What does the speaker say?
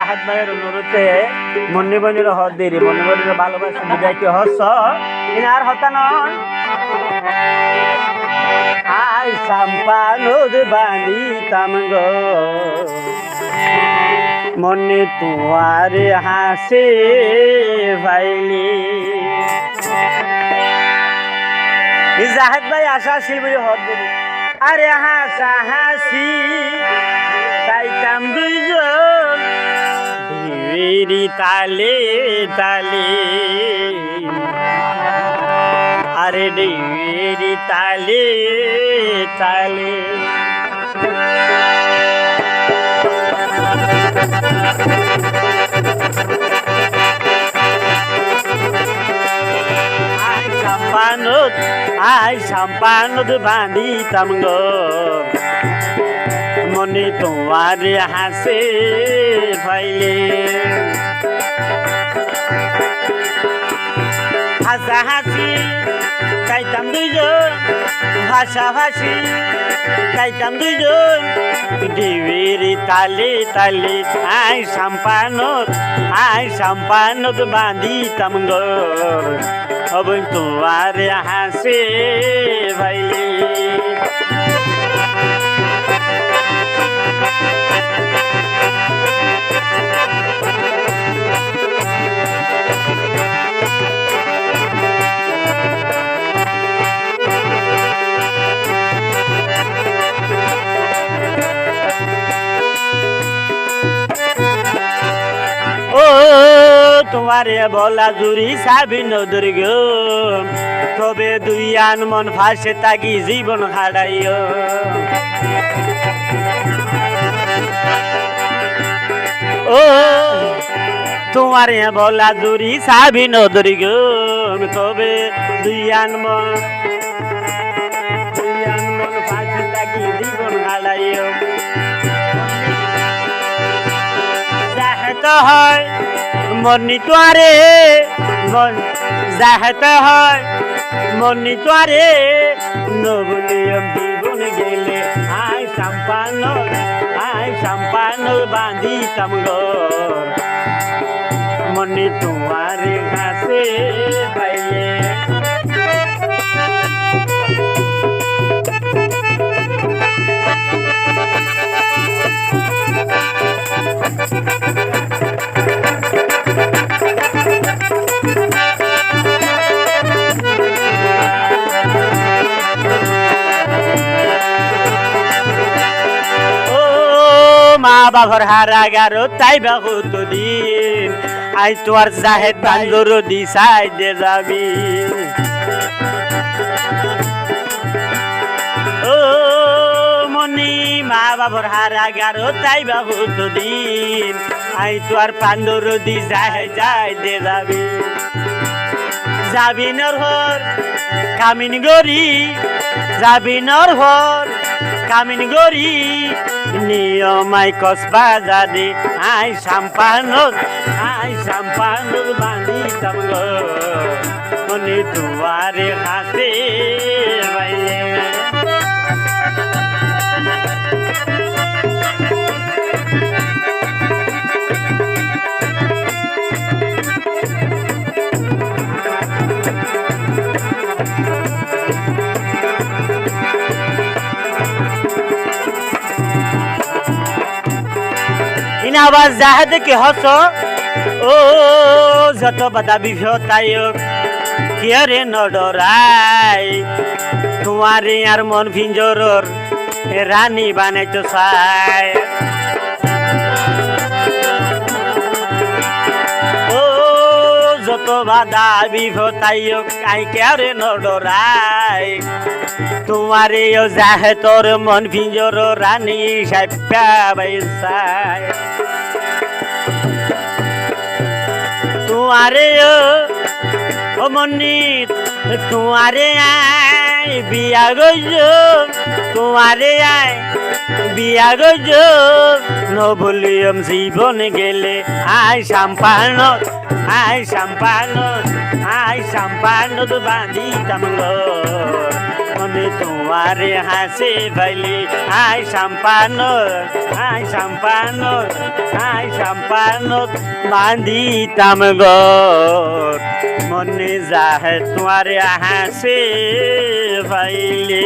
জাহেদ ভাইয়ের অনুরোধে মন্নিবনির হদ দেরি মন্নিবনির ভালোবাসা বিদায় কি হস ইনার হতা নন আই সাম্পানুদ বানি তামগো মনে তোমার হাসে ভাইলি জাহেদ ভাই আশা শিল্পী হদ দেরি আরে হাসা হাসি তাইতাম দুইজন ঢেউয়েরি তালে তালে আরে ঢেউয়েরি তালে তালে আই সাম্পানুদ বাঁধিতাম গো মনে তোমার হাসে ভাইলে হাসা হাসি গাইতাম দুইজন ভাষাভাষি গাইতাম দুইজন ঢেউয়েরি তালে তালে আই সাম্পানুদ বাঁধিতাম গো অবৈ তোমার হাসে ভাইলে তোমারে বলা জুড়ি সাবি নদুর গো তবে দুই আন মন ফাঁসে তাকি জীবন হারাইও ও তোমারে বলা জুড়ি সাবি নদুর গো তবে দুই আন মন ফাঁসে তাকি জীবন হারাইও যাহতে হয় মনি তোয়ারে মন যাহতে হয় মনি তোয়ারে নবলিয়ম জীবন গেলে আই সাম্পানো বাঁধিতাম গো মনি তোয়ারে ঘাসে পাইলে মা বাবার হারা গারো তাই বহুত দিন আই তোর জাহেদ বান্দর দিশাই দে যাবি ও মনি মা বাবার হারা গারো তাই বহুত দিন আই তোর পান্দর দিশাই যাই দে যাবি যাবি নর হর কামিন গরি যাবি নর হর কামিন গরি নিয়মাই কসবা যাদি আই সাম্পানুদ বাঁধিতাম গো মনে তোমারে হাসে ভাইলে আবার জাহেদ কে হস ও যত বাধা বিভতায় কিয়ারে নডরাই তোমারে আর মন ভিঞ্জরর রানী বানাইতো চাই ও যত বাধা বিভতায় আই কিয়ারে নডরাই তোমারে ও জাহেদর মন ভিঞ্জর রানী সাপ্পা বাইসাই তোমারে ও মনি তোমারে আই বিয়া গজ তোমারে আই বিয়া গজ নবলিয়ম জীবন গেলে আই সাম্পানুদ বাঁধিতাম গো মনে তোমারে হাসে ভাইলি আই সাম্পানত বান্ধিতাম গর মনে যাহে তোমারে হাসে ভাইলে